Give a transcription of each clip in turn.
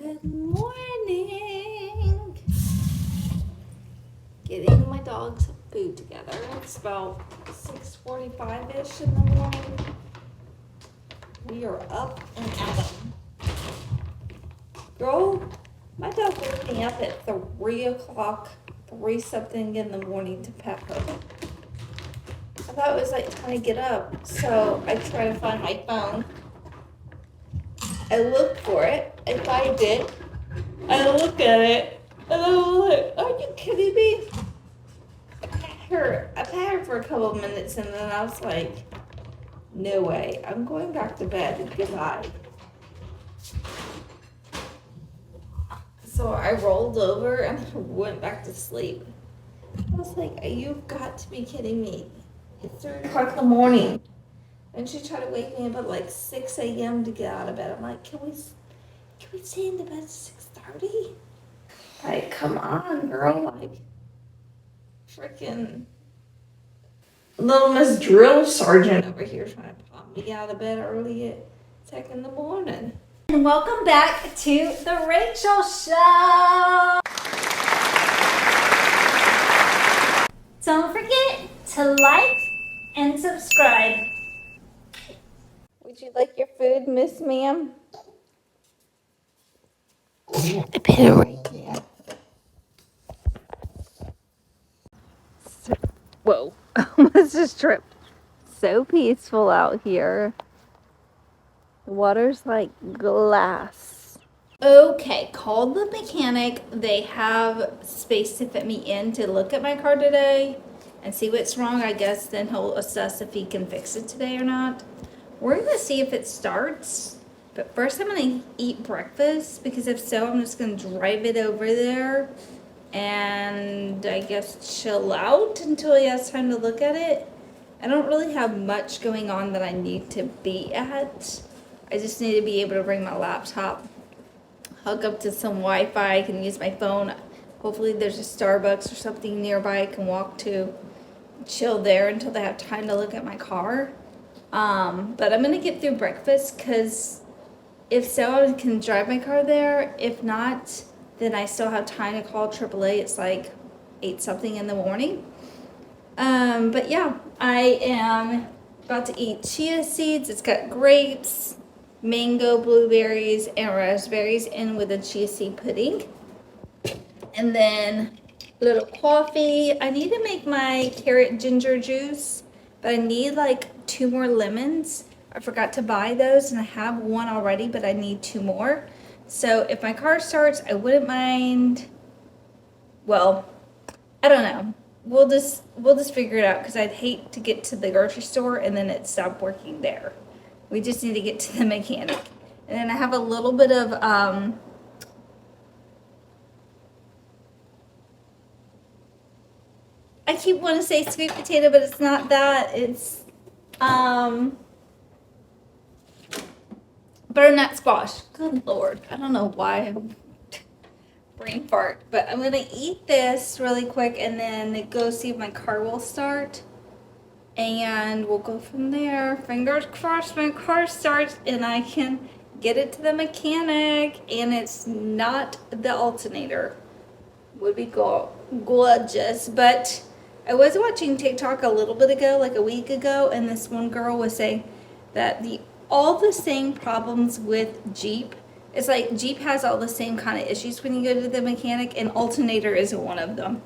Good morning. Getting my dogs food together. It's about 6:45-ish in the morning. We are up and at 'em. Girl, my dog woke me up at 3 o'clock, 3 something in the morning to pet her. I thought it was like time to get up, so I try to find my phone. I look for it, I find it, I look at it, and I'm like, are you kidding me? I pat her for a couple of minutes, and then I was like, no way, I'm going back to bed, goodbye. So I rolled over and went back to sleep. I was like, you've got to be kidding me. It's 3 o'clock in the morning. And she tried to wake me up at like 6 a.m. to get out of bed. I'm like, can we stay in the bed at 6:30? Like, come on, girl. Like, freaking little Miss Drill Sergeant over here trying to pop me out of bed early at 2 in the morning. And welcome back to the Rachel Show. Don't forget to like and subscribe. Would you like your food, Miss Ma'am? I put it right there. Whoa, almost just tripped. So peaceful out here. The water's like glass. Okay, called the mechanic. They have space to fit me in to look at my car today and see what's wrong. I guess then he'll assess if he can fix it today or not. We're gonna see if it starts. But first I'm gonna eat breakfast, because if so, I'm just gonna drive it over there and I guess chill out until he has time to look at it. I don't really have much going on that I need to be at. I just need to be able to bring my laptop, hook up to some Wi-Fi, I can use my phone. Hopefully there's a Starbucks or something nearby I can walk to, chill there until they have time to look at my car. But I'm gonna get through breakfast, because if so, I can drive my car there. If not, then I still have time to call AAA. It's like 8 something in the morning. But yeah, I am about to eat chia seeds. It's got grapes, mango, blueberries, and raspberries in with a chia seed pudding. And then a little coffee. I need to make my carrot ginger juice, but I need like 2 more lemons. I forgot to buy those, and I have 1 already, but I need 2 more. So if my car starts, I wouldn't mind. Well, I don't know. We'll just figure it out, because I'd hate to get to the grocery store and then it stopped working there. We just need to get to the mechanic. And then I have a little bit of I keep wanting to say sweet potato, but it's not that. It's butternut squash. Good Lord. I don't know why I'm brain fart. But I'm going to eat this really quick and then go see if my car will start. And we'll go from there. Fingers crossed my car starts and I can get it to the mechanic. And it's not the alternator. Would be gorgeous. But I was watching TikTok a little bit ago, like a week ago. And this one girl was saying that all the same problems with Jeep. It's like Jeep has all the same kind of issues when you go to the mechanic, and alternator isn't one of them.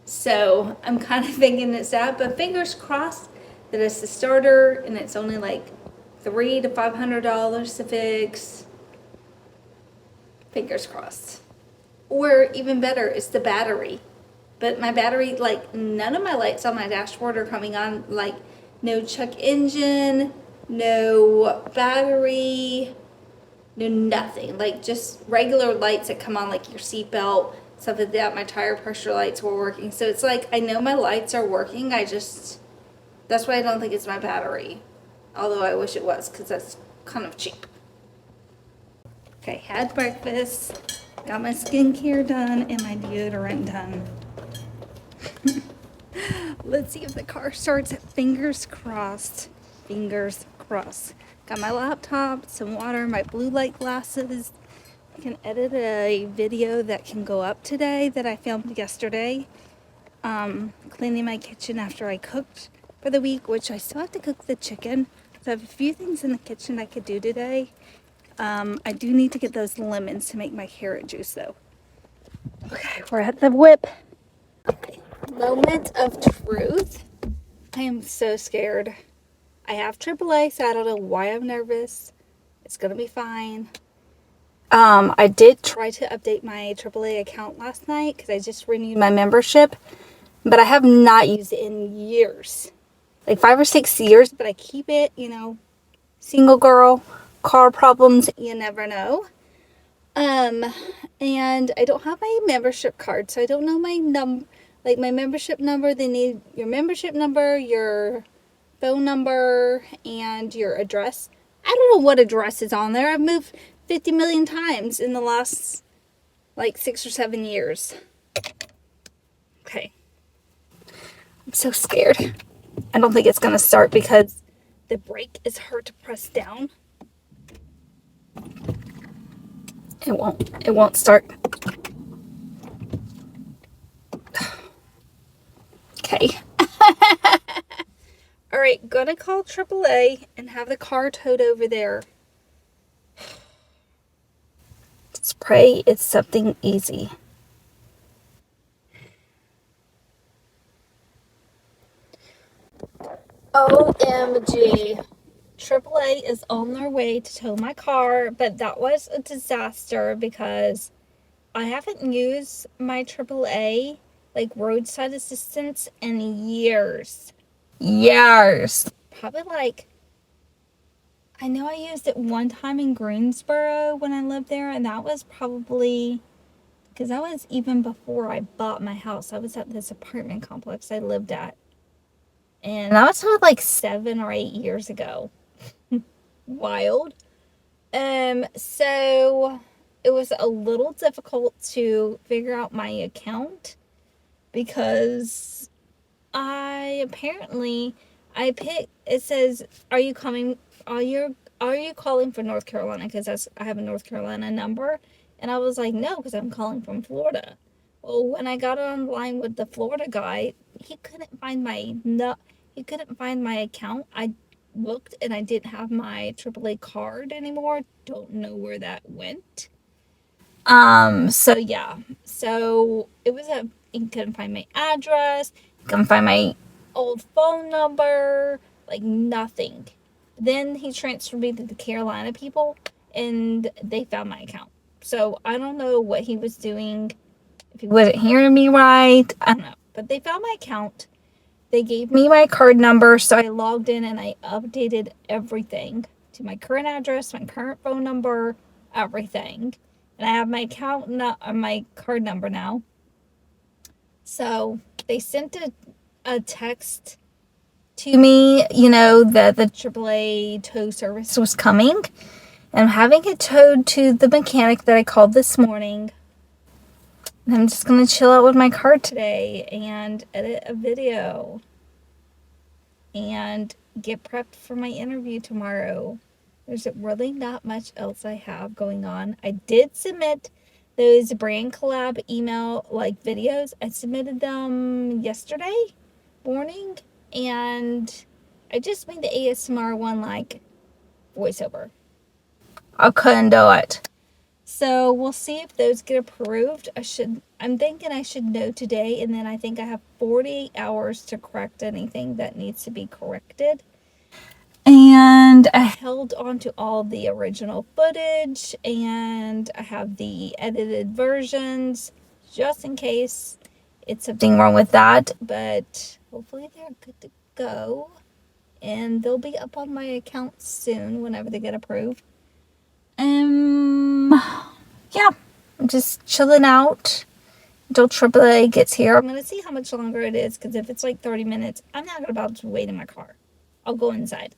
So I'm kind of thinking it's that, but fingers crossed that it's the starter and it's only like $300 to $500 to fix. Fingers crossed. Or even better, it's the battery. But my battery, like, none of my lights on my dashboard are coming on, like, no check engine, no battery, no nothing. Like, just regular lights that come on, like your seatbelt, stuff like that. My tire pressure lights were working. So it's like, I know my lights are working. That's why I don't think it's my battery. Although I wish it was, because that's kind of cheap. Okay, had breakfast, got my skincare done, and my deodorant done. Let's see if the car starts. Fingers crossed. Fingers crossed. Got my laptop, some water, my blue light glasses. I can edit a video that can go up today that I filmed yesterday. Cleaning my kitchen after I cooked for the week, which I still have to cook the chicken. So I have a few things in the kitchen I could do today. I do need to get those lemons to make my carrot juice though. Okay, we're at the whip. Okay. Moment of truth. I am so scared. I have AAA, so I don't know why I'm nervous. It's gonna be fine. I did try to update my AAA account last night because I just renewed my membership, but I have not used it in years. Like 5 or 6 years, but I keep it, you know, single girl, car problems, you never know. And I don't have my membership card, so I don't know my like my membership number. They need your membership number, your phone number, and your address. I don't know what address is on there. I've moved 50 million times in the last like 6 or 7 years. Okay. I'm so scared. I don't think it's gonna start because the brake is hard to press down. It won't start. Okay. All right, gonna call AAA and have the car towed over there. Let's pray it's something easy. OMG. AAA is on their way to tow my car, but that was a disaster because I haven't used my AAA, like roadside assistance, in years. Years. Probably like, I know I used it one time in Greensboro when I lived there, and that was probably, because that was even before I bought my house. I was at this apartment complex I lived at. And that was probably like 7 or 8 years ago. Wild. So it was a little difficult to figure out my account because it says, are you calling for North Carolina? Because I have a North Carolina number. And I was like, no, because I'm calling from Florida. Well, when I got online with the Florida guy, he couldn't find my account. I looked and I didn't have my AAA card anymore. Don't know where that went. So yeah. So he couldn't find my address, couldn't find my old phone number, like nothing. Then he transferred me to the Carolina people and they found my account. So I don't know what he was doing, if he wasn't hearing me right. I don't know. But they found my account. They gave me my card number, so I logged in and I updated everything to my current address, my current phone number, everything. And I have my my card number now. So they sent a text to me, you know, that the AAA tow service was coming. And I'm having it towed to the mechanic that I called this morning. And I'm just going to chill out with my car today and edit a video and get prepped for my interview tomorrow. There's really not much else I have going on. I did submit those brand collab email like videos. I submitted them yesterday morning and I just made the ASMR one like voiceover. I couldn't do it. So we'll see if those get approved. I'm thinking I should know today, and then I think I have 48 hours to correct anything that needs to be corrected. And I held on to all the original footage, and I have the edited versions just in case it's something wrong with that. But hopefully they're good to go, and they'll be up on my account soon whenever they get approved. Yeah, I'm just chilling out until AAA gets here. I'm going to see how much longer it is, because if it's like 30 minutes, I'm not about to wait in my car. I'll go inside.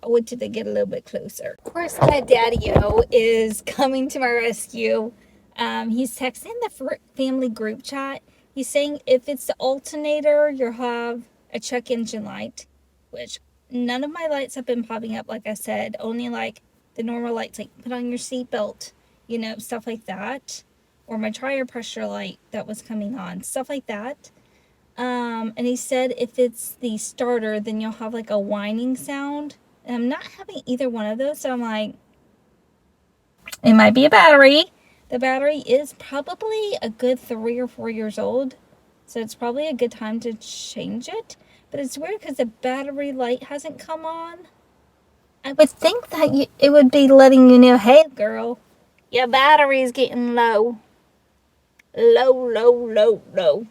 I'll wait till they get a little bit closer. Of course, my daddy-o is coming to my rescue. He's texting the family group chat. He's saying if it's the alternator, you'll have a check engine light, which none of my lights have been popping up, like I said. Only like the normal lights, like put on your seatbelt, you know, stuff like that. Or my tire pressure light that was coming on, stuff like that. And he said if it's the starter, then you'll have like a whining sound. And I'm not having either one of those, so I'm like, it might be a battery. The battery is probably a good 3 or 4 years old, so it's probably a good time to change it. But it's weird because the battery light hasn't come on. I would think that it would be letting you know, hey girl, your battery's getting low. Low, low, low, low.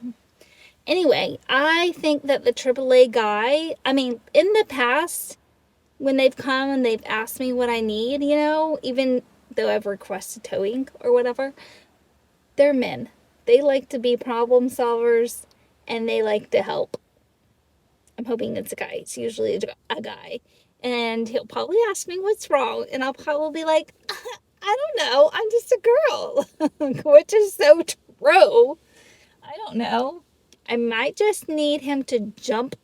Anyway, I think that the AAA guy, I mean, in the past, when they've come and they've asked me what I need, you know, even though I've requested towing or whatever, they're men. They like to be problem solvers and they like to help. I'm hoping it's a guy. It's usually a guy. And he'll probably ask me what's wrong. And I'll probably be like, I don't know. I'm just a girl. Which is so true. I don't know. I might just need him to jump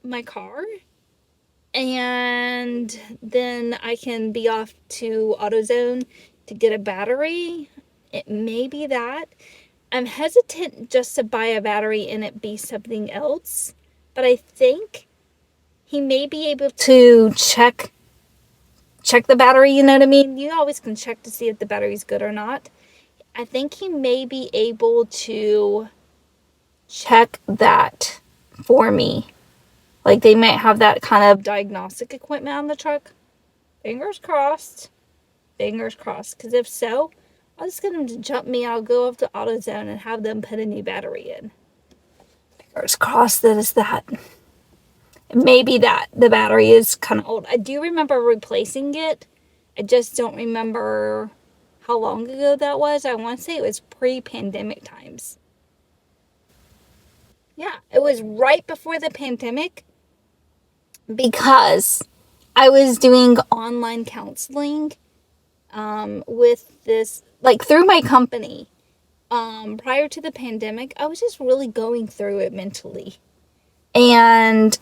my car. And then I can be off to AutoZone to get a battery. It may be that. I'm hesitant just to buy a battery and it be something else. But I think he may be able to check the battery, you know what I mean? You always can check to see if the battery's good or not. I think he may be able to check that for me. Like they might have that kind of diagnostic equipment on the truck. Fingers crossed. Fingers crossed. Because if so, I'll just get them to jump me. I'll go up to AutoZone and have them put a new battery in. Fingers crossed that it's that. Maybe that the battery is kind of old. I do remember replacing it. I just don't remember how long ago that was. I want to say it was pre-pandemic times. Yeah, it was right before the pandemic because I was doing online counseling with this, like through my company. Prior to the pandemic, I was just really going through it mentally. And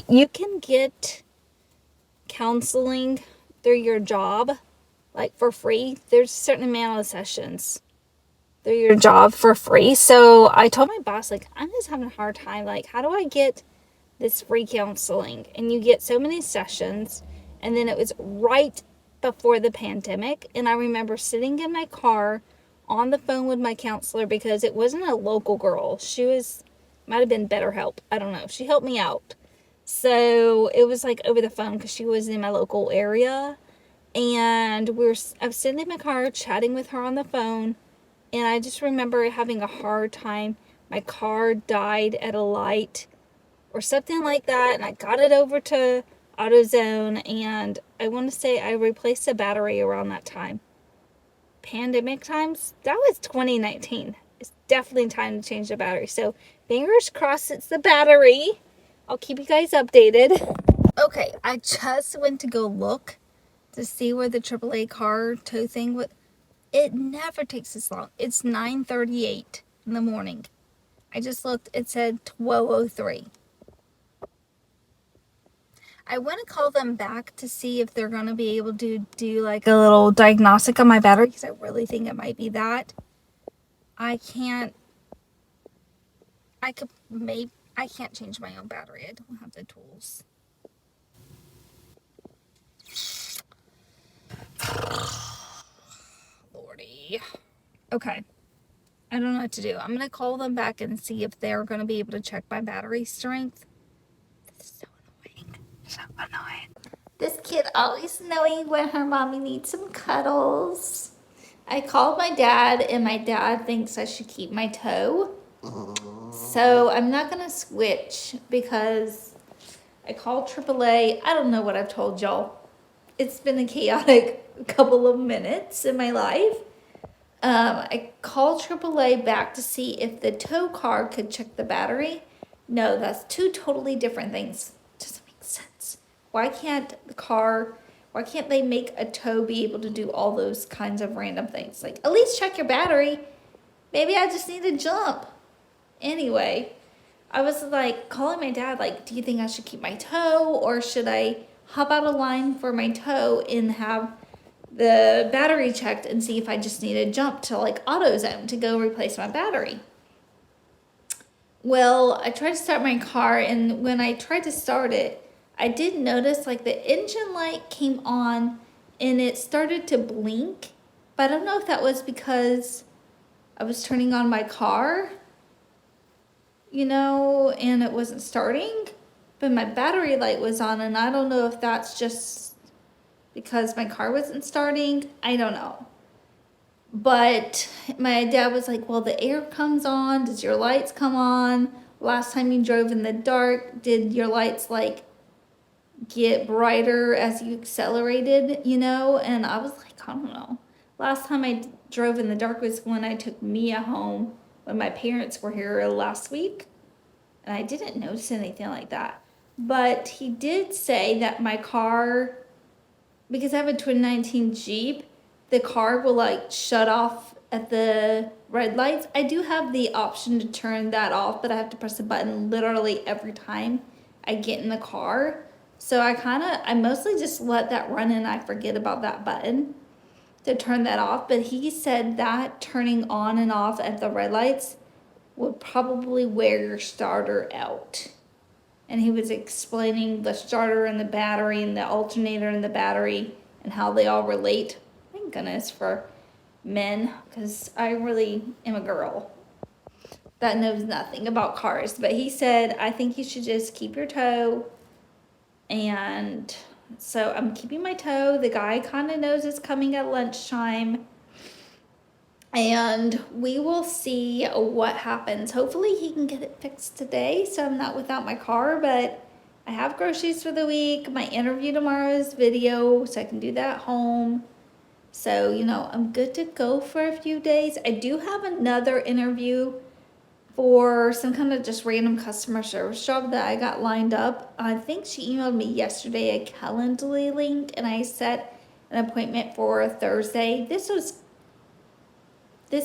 you can get counseling through your job, like for free. There's a certain amount of sessions through your job for free. So I told my boss, like, I'm just having a hard time. Like, how do I get this free counseling? And you get so many sessions. And then it was right before the pandemic. And I remember sitting in my car on the phone with my counselor because it wasn't a local girl. Might have been BetterHelp. I don't know. She helped me out. So it was like over the phone because she was in my local area. And I was sitting in my car chatting with her on the phone. And I just remember having a hard time. My car died at a light or something like that. And I got it over to AutoZone. And I want to say I replaced the battery around that time. Pandemic times? That was 2019. It's definitely time to change the battery. So fingers crossed it's the battery. I'll keep you guys updated. Okay, I just went to go look to see where the AAA car tow thing would. It never takes this long. It's 9:38 in the morning. I just looked. It said 12:03. I want to call them back to see if they're going to be able to do like a little diagnostic on my battery because I really think it might be that. I can't change my own battery. I don't have the tools. Lordy. Okay. I don't know what to do. I'm going to call them back and see if they're going to be able to check my battery strength. This is so annoying. So annoying. This kid always knowing when her mommy needs some cuddles. I called my dad and my dad thinks I should keep my toe. So I'm not going to switch because I called AAA. I don't know what I've told y'all. It's been a chaotic couple of minutes in my life. I called AAA back to see if the tow car could check the battery. No, that's two totally different things. Doesn't make sense. Why can't they make a tow be able to do all those kinds of random things? Like, at least check your battery. Maybe I just need to jump. Anyway, I was like calling my dad, like, do you think I should keep my tow or should I hop out of line for my tow and have the battery checked and see if I just need to jump to like AutoZone to go replace my battery? Well, I tried to start my car, and when I tried to start it, I did notice like the engine light came on and it started to blink, but I don't know if that was because I was turning on my car, and it wasn't starting, but my battery light was on, and I don't know if that's just because my car wasn't starting. I don't know. But my dad was like, well, the air comes on. Does your lights come on? Last time you drove in the dark, did your lights like get brighter as you accelerated, And I was like, I don't know. Last time I drove in the dark was when I took Mia home when my parents were here last week. And I didn't notice anything like that. But he did say that my car, because I have a 2019 Jeep, the car will like shut off at the red lights. I do have the option to turn that off, but I have to press the button literally every time I get in the car. So I mostly just let that run and I forget about that button to turn that off. But he said that turning on and off at the red lights would probably wear your starter out. And he was explaining the starter and the battery and the alternator and the battery and how they all relate. Thank goodness for men, because I really am a girl that knows nothing about cars. But he said, I think you should just keep your tow. And so I'm keeping my tow. The guy kind of knows it's coming at lunchtime. And we will see what happens. Hopefully he can get it fixed today so I'm not without my car. But I have groceries for the week. My interview tomorrow is video, so I can do that at home. So, I'm good to go for a few days. I do have another interview for some kind of just random customer service job that I got lined up. I think she emailed me yesterday a Calendly link, and I set an appointment for Thursday. This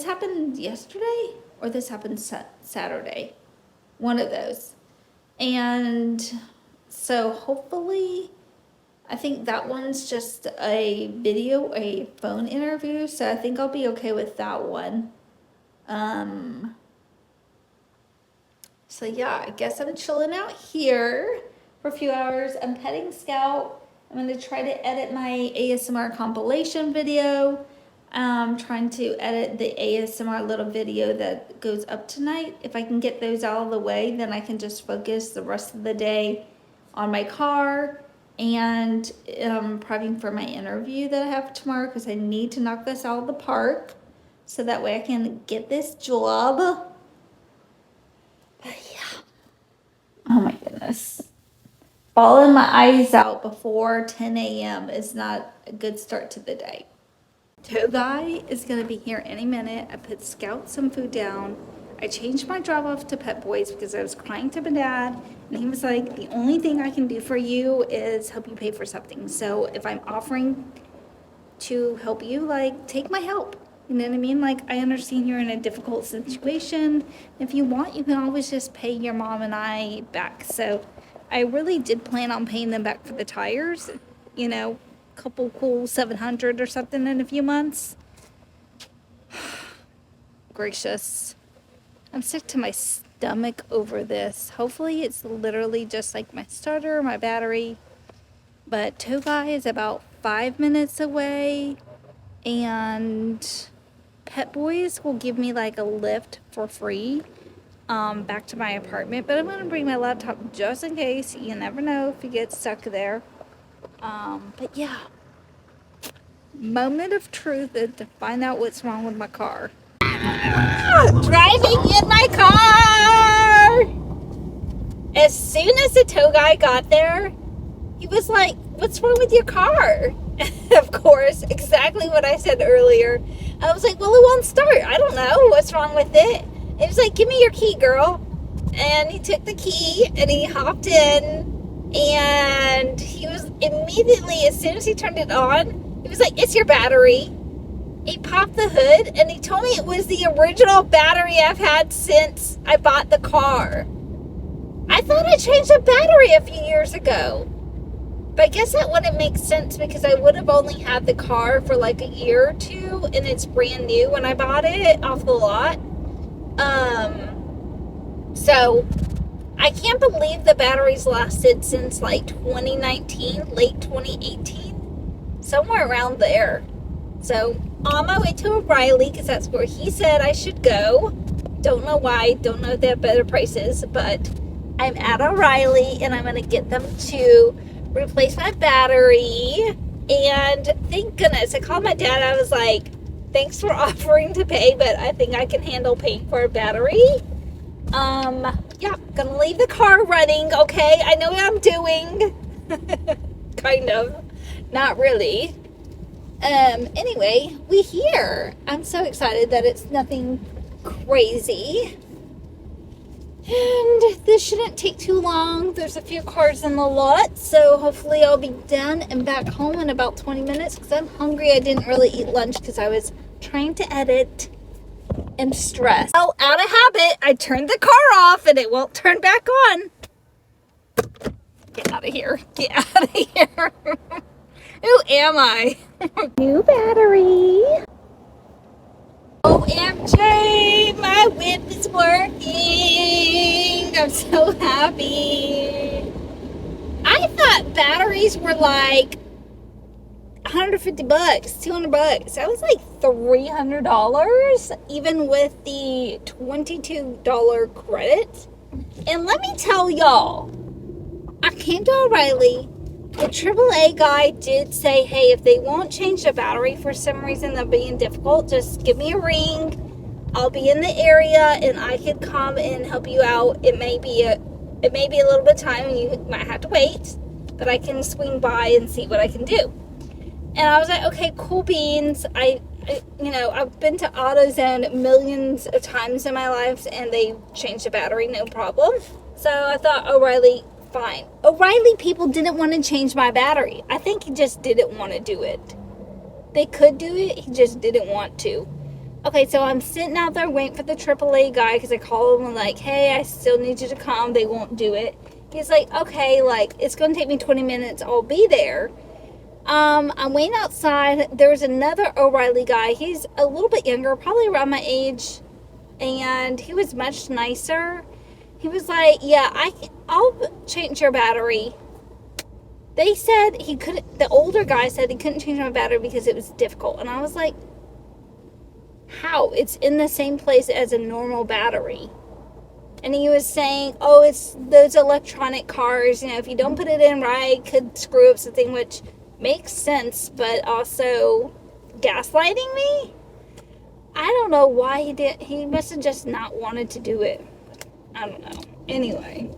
happened yesterday, or this happened Saturday. One of those. And so hopefully, I think that one's just a phone interview. So I think I'll be okay with that one. So yeah, I guess I'm chilling out here for a few hours. I'm petting Scout. I'm going to try to edit my ASMR compilation video. I'm trying to edit the ASMR little video that goes up tonight. If I can get those out of the way, then I can just focus the rest of the day on my car and prepping for my interview that I have tomorrow, because I need to knock this out of the park so that way I can get this job. But yeah. Oh my goodness. Bawling my eyes out before 10 a.m. is not a good start to the day. Tow guy is going to be here any minute. I put Scout some food down. I changed my drop off to Pet Boys because I was crying to my dad. And he was like, the only thing I can do for you is help you pay for something. So if I'm offering to help you, like, take my help. You know what I mean? Like, I understand you're in a difficult situation. If you want, you can always just pay your mom and I back. So I really did plan on paying them back for the tires, couple cool $700 or something in a few months. Gracious. I'm sick to my stomach over this. Hopefully it's literally just like my starter, my battery. But tow guy is about 5 minutes away, and Pet Boys will give me like a lift for free back to my apartment. But I'm going to bring my laptop just in case. You never know if you get stuck there. But yeah, moment of truth to find out what's wrong with my car. Driving in my car! As soon as the tow guy got there, he was like, what's wrong with your car? Of course, exactly what I said earlier. I was like, well, it won't start. I don't know what's wrong with it. He was like, give me your key, girl. And he took the key and he hopped in. And he was immediately, as soon as he turned it on, he was like, it's your battery. He popped the hood and he told me it was the original battery I've had since I bought the car. I thought I changed the battery a few years ago. But I guess that wouldn't make sense because I would have only had the car for like a year or two, and it's brand new when I bought it off the lot. So I can't believe the batteries lasted since like 2019, late 2018, somewhere around there. So on my way to O'Reilly, because that's where he said I should go. Don't know why, don't know if they have better prices, but I'm at O'Reilly and I'm going to get them to replace my battery. And thank goodness, I called my dad. I was like, thanks for offering to pay, but I think I can handle paying for a battery. Yeah, gonna leave the car running, okay? I know what I'm doing. Kind of. Not really. Anyway, we here. I'm so excited that it's nothing crazy. And this shouldn't take too long. There's a few cars in the lot, so hopefully I'll be done and back home in about 20 minutes because I'm hungry. I didn't really eat lunch because I was trying to edit and stressed. Oh, out of habit, I turned the car off and it won't turn back on. Get out of here. Get out of here. Who am I? New battery. OMG, my whip is working. I'm so happy. I thought batteries were like $150, $200. That was like $300, even with the $22 credit. And let me tell y'all, I came to O'Reilly. The AAA guy did say, hey, if they won't change the battery for some reason, they're being difficult, just give me a ring. I'll be in the area and I could come and help you out. It may be a little bit of time and you might have to wait, but I can swing by and see what I can do. And I was like, okay, cool beans. I've been to AutoZone millions of times in my life and they changed the battery, no problem. So I thought O'Reilly, fine. O'Reilly people didn't want to change my battery. I think he just didn't want to do it. They could do it, he just didn't want to. Okay, so I'm sitting out there waiting for the AAA guy because I called him and like, hey, I still need you to come. They won't do it. He's like, okay, like, it's going to take me 20 minutes. I'll be there. I'm waiting outside. There was another O'Reilly guy. He's a little bit younger, probably around my age. And he was much nicer. He was like, yeah, I'll change your battery. They said he couldn't, the older guy said he couldn't change my battery because it was difficult. And I was like, how? It's in the same place as a normal battery. And he was saying, oh, it's those electronic cars, if you don't put it in right, could screw up something, which makes sense, but also gaslighting me? I don't know why he did. He must have just not wanted to do it. I don't know. Anyway,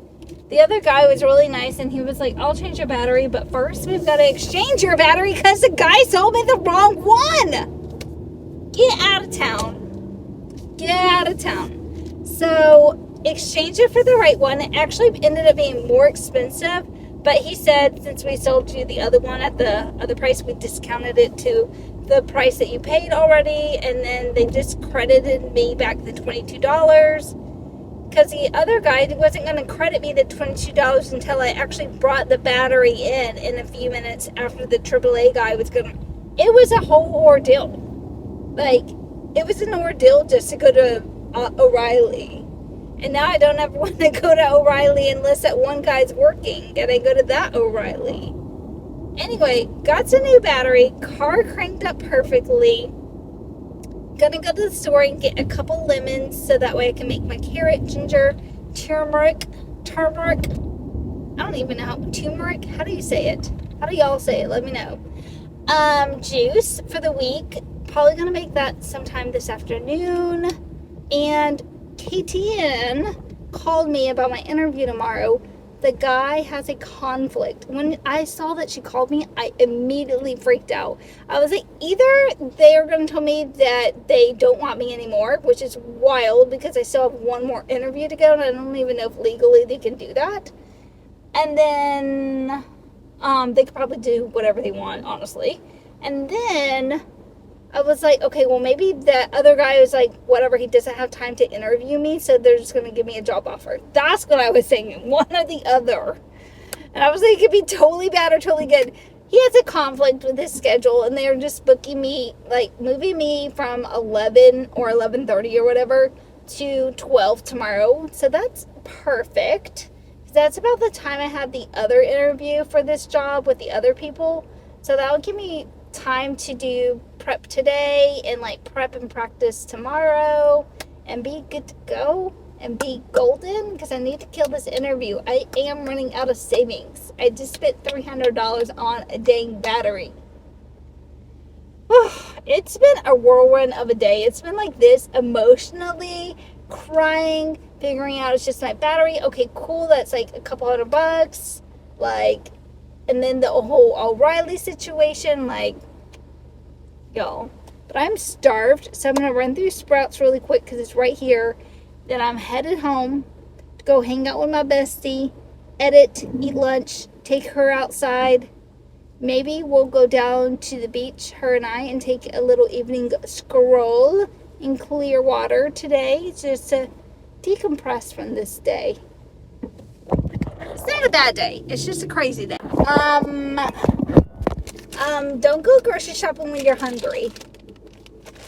the other guy was really nice, and he was like, I'll change your battery, but first we've got to exchange your battery because the guy sold me the wrong one. Get out of town. Get out of town. So, exchange it for the right one. It actually ended up being more expensive, but he said since we sold you the other one at the other price, we discounted it to the price that you paid already, and then they just credited me back the $22. Because the other guy wasn't going to credit me the $22 until I actually brought the battery in a few minutes after the AAA guy was going to. It was a whole ordeal. Like, it was an ordeal just to go to O'Reilly. And now I don't ever want to go to O'Reilly unless that one guy's working. And I go to that O'Reilly. Anyway, got some new battery. Car cranked up perfectly. Gonna go to the store and get a couple lemons so that way I can make my carrot, ginger, turmeric. I don't even know turmeric. How do you say it? How do y'all say it? Let me know. Juice for the week. Probably gonna make that sometime this afternoon. And KTN called me about my interview tomorrow. The guy has a conflict. When I saw that she called me, I immediately freaked out. I was like, either they are going to tell me that they don't want me anymore, which is wild because I still have one more interview to go, and I don't even know if legally they can do that. And then they could probably do whatever they want, honestly. And then I was like, okay, well, maybe that other guy was like, whatever, he doesn't have time to interview me, so they're just going to give me a job offer. That's what I was thinking, one or the other. And I was like, it could be totally bad or totally good. He has a conflict with his schedule, and they're just booking me, like, moving me from 11 or 11:30 or whatever to 12 tomorrow. So that's perfect. That's about the time I had the other interview for this job with the other people. So that would give me time to do prep today and like prep and practice tomorrow and be good to go and be golden because I need to kill this interview. I am running out of savings. I just spent $300 on a dang battery. It's been a whirlwind of a day. It's been like this emotionally, crying, figuring out it's just my battery. Okay, cool. That's like a couple $100. Like, and then the whole O'Reilly situation, like, y'all. But I'm starved, so I'm going to run through Sprouts really quick because it's right here. Then I'm headed home to go hang out with my bestie, edit, eat lunch, take her outside. Maybe we'll go down to the beach, her and I, and take a little evening stroll in clear water today just to decompress from this day. It's not a bad day. It's just a crazy day. Don't go grocery shopping when you're hungry.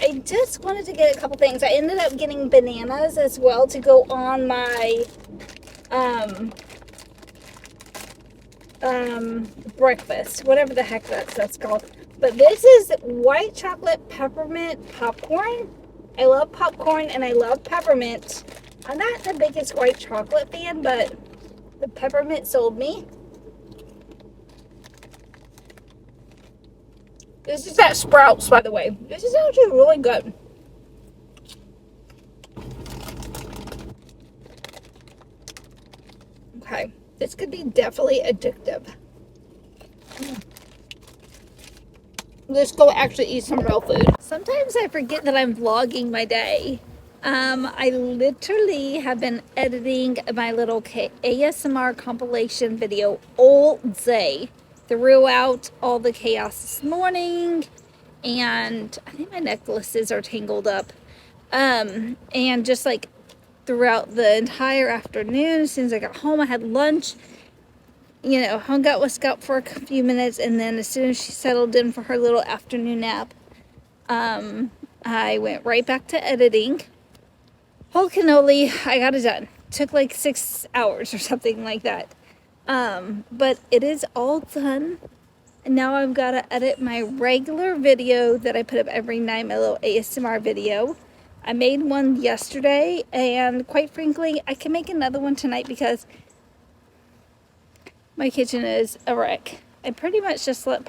I just wanted to get a couple things. I ended up getting bananas as well to go on my breakfast, whatever the heck that's called. But this is white chocolate peppermint popcorn. I love popcorn and I love peppermint. I'm not the biggest white chocolate fan, but the peppermint sold me. This is at Sprouts, by the way. This is actually really good. Okay, this could be definitely addictive. Let's go actually eat some real food. Sometimes I forget that I'm vlogging my day. I literally have been editing my little ASMR compilation video all day throughout all the chaos this morning. And I think my necklaces are tangled up. And just like throughout the entire afternoon, as soon as I got home, I had lunch. You know, hung out with Scout for a few minutes, and then as soon as she settled in for her little afternoon nap, I went right back to editing. Whole cannoli, I got it done. Took like 6 hours or something like that. But it is all done. And now I've got to edit my regular video that I put up every night, my little ASMR video. I made one yesterday, and quite frankly, I can make another one tonight because my kitchen is a wreck. I pretty much just let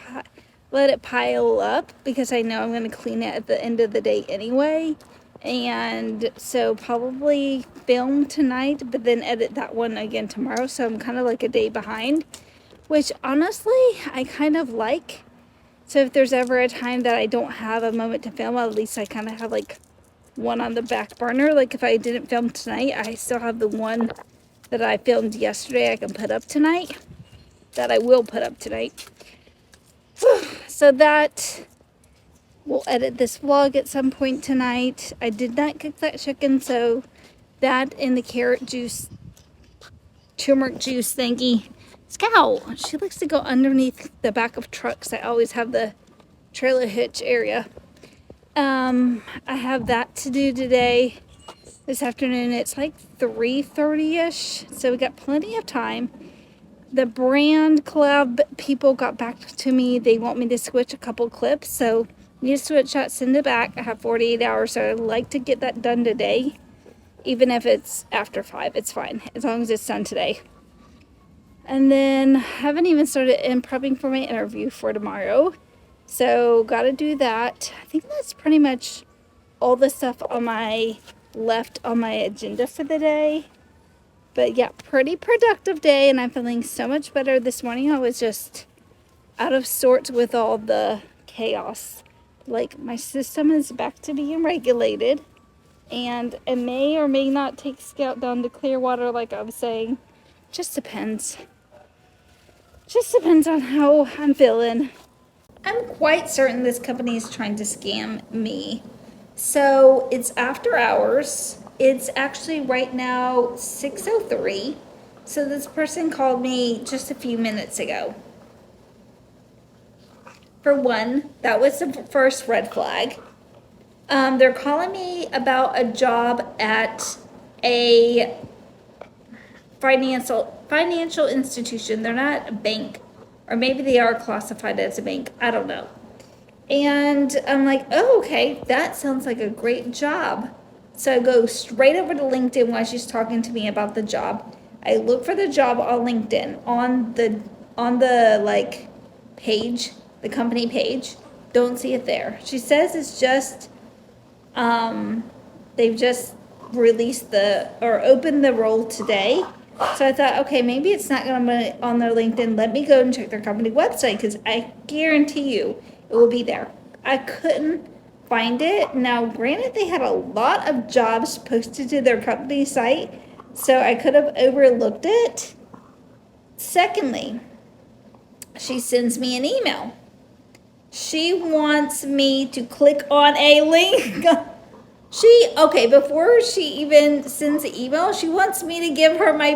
it pile up because I know I'm going to clean it at the end of the day anyway. And so probably film tonight, but then edit that one again tomorrow. So I'm kind of like a day behind, which honestly I kind of like. So if there's ever a time that I don't have a moment to film, at least I kind of have like one on the back burner. Like if I didn't film tonight, I still have the one that I filmed yesterday I can put up tonight. That I will put up tonight. So that we'll edit this vlog at some point tonight. I did not cook that chicken, so that and the carrot juice, turmeric juice thingy. Scout, she likes to go underneath the back of trucks. I always have the trailer hitch area. I have that to do today. This afternoon, it's like 3:30ish, so we got plenty of time. The brand collab people got back to me. They want me to switch a couple clips, so need to switch that, send it back. I have 48 hours, so I'd like to get that done today. Even if it's after 5, it's fine, as long as it's done today. And then haven't even started prepping for my interview for tomorrow, so gotta do that. I think that's pretty much all the stuff on my left on my agenda for the day. But yeah, pretty productive day, and I'm feeling so much better this morning. I was just out of sorts with all the chaos. Like, my system is back to being regulated, and it may or may not take Scout down to Clearwater like I was saying. Just depends. Just depends on how I'm feeling. I'm quite certain this company is trying to scam me. So it's after hours. It's actually right now 6:03. So this person called me just a few minutes ago. For one, that was the first red flag. They're calling me about a job at a financial institution. They're not a bank, or maybe they are classified as a bank. I don't know. And I'm like, oh, okay, that sounds like a great job. So I go straight over to LinkedIn while she's talking to me about the job. I look for the job on LinkedIn on the like page, the company page. Don't see it there. She says it's just they've just released or opened the role today. So I thought, okay, maybe it's not going to be on their LinkedIn. Let me go and check their company website because I guarantee you it will be there. I couldn't find it. Now, granted, they had a lot of jobs posted to their company site, so I could have overlooked it. Secondly, she sends me an email. She wants me to click on a link. Before she even sends the email, she wants me to give her my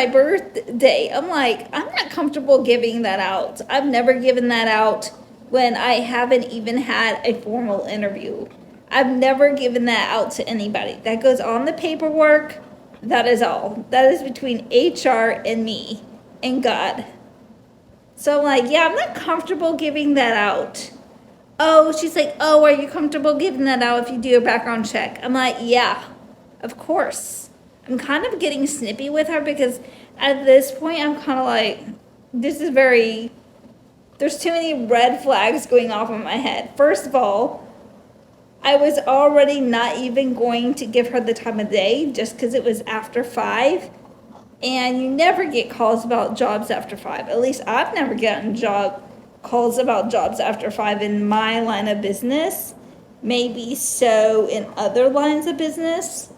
birthday. I'm like, I'm not comfortable giving that out. I've never given that out when I haven't even had a formal interview. I've never given that out to anybody. That goes on the paperwork. That is all. That is between HR and me and God. So I'm like, yeah, I'm not comfortable giving that out. Oh, she's like, oh, are you comfortable giving that out if you do a background check? I'm like, yeah, of course. I'm kind of getting snippy with her because at this point, I'm kind of like, there's too many red flags going off in my head. First of all, I was already not even going to give her the time of day just because it was after 5. And you never get calls about jobs after 5. At least I've never gotten calls about jobs after 5 in my line of business. Maybe so in other lines of business.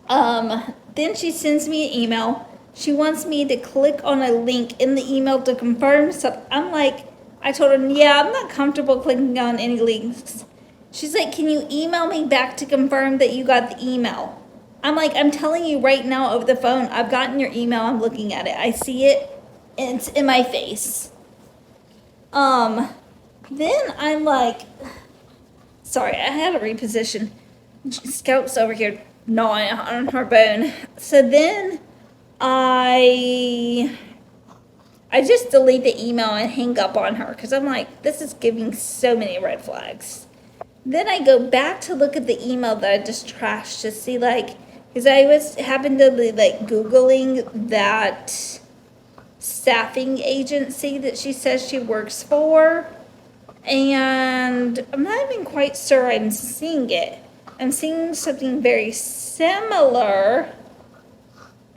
Then she sends me an email. She wants me to click on a link in the email to confirm something. I told her, yeah, I'm not comfortable clicking on any links. She's like, can you email me back to confirm that you got the email? I'm like, I'm telling you right now over the phone, I've gotten your email, I'm looking at it. I see it, and it's in my face. Then I'm like, sorry, I had to reposition. Scout's over here gnawing on her bone. So then I just delete the email and hang up on her because I'm like, this is giving so many red flags. Then I go back to look at the email that I just trashed to see because I happened to be Googling that staffing agency that she says she works for, and I'm not even quite sure I'm seeing it. I'm seeing something very similar.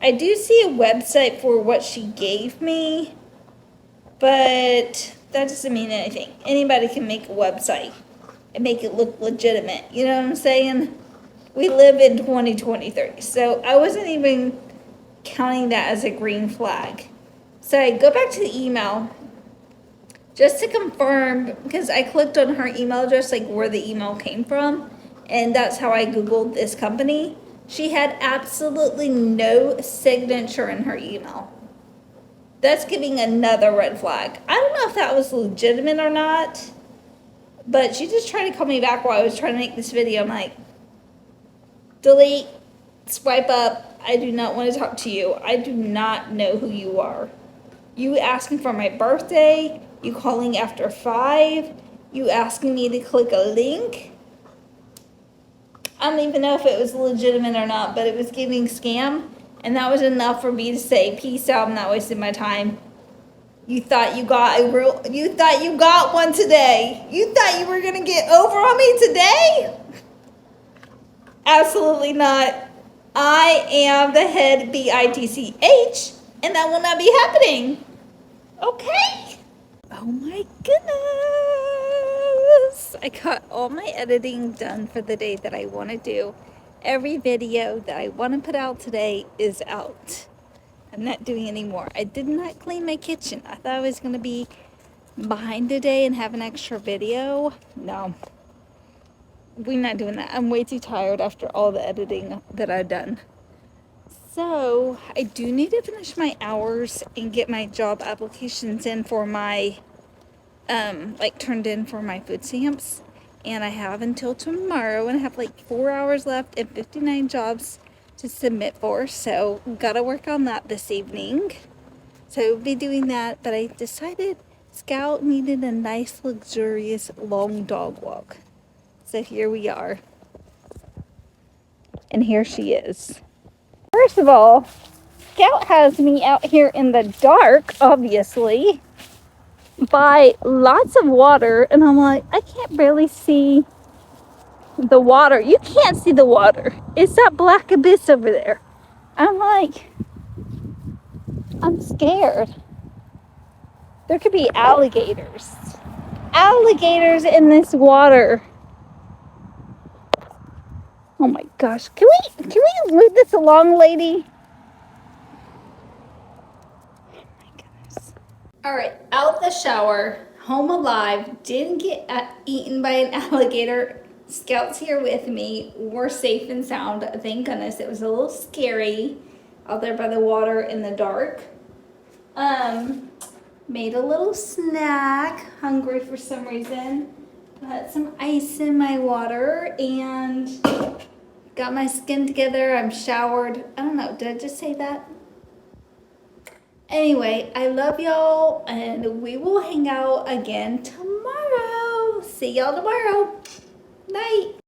I do see a website for what she gave me, but that doesn't mean anything. Anybody can make a website and make it look legitimate. You know what I'm saying? We live in 2023, so I wasn't even counting that as a green flag. So I go back to the email just to confirm, because I clicked on her email address, where the email came from, and that's how I Googled this company. She had absolutely no signature in her email. That's giving another red flag. I don't know if that was legitimate or not, but she just tried to call me back while I was trying to make this video. I'm like, delete, swipe up. I do not want to talk to you. I do not know who you are. You asking for my birthday, you calling after 5, you asking me to click a link. I don't even know if it was legitimate or not, but it was giving scam, and that was enough for me to say, peace out, I'm not wasting my time. You thought you got one today. You thought you were gonna get over on me today? Absolutely not. I am the head BITCH, and that will not be happening. Okay? Oh my goodness. I got all my editing done for the day that I want to do. Every video that I want to put out today is out. I'm not doing any more. I did not clean my kitchen. I thought I was going to be behind today and have an extra video. No, we're not doing that. I'm way too tired after all the editing that I've done. So I do need to finish my hours and get my job applications in for my, like turned in for my food stamps. And I have until tomorrow, and I have like 4 hours left and 59 jobs to submit for. So gotta work on that this evening. So we'll be doing that, but I decided Scout needed a nice, luxurious, long dog walk. So here we are. And here she is. First of all, Scout has me out here in the dark, obviously, by lots of water, and I'm like, I can't barely see the water. You can't see the water. It's that black abyss over there. I'm like, I'm scared. There could be alligators. Alligators in this water. Oh my gosh. Can we move this along, lady? Oh my goodness. Alright, out the shower, home alive, didn't get eaten by an alligator. Scout's here with me. We're safe and sound. Thank goodness. It was a little scary out there by the water in the dark. Made a little snack. Hungry for some reason. Put some ice in my water and got my skin together. I'm showered. I don't know. Did I just say that? Anyway, I love y'all, and we will hang out again tomorrow. See y'all tomorrow. Night.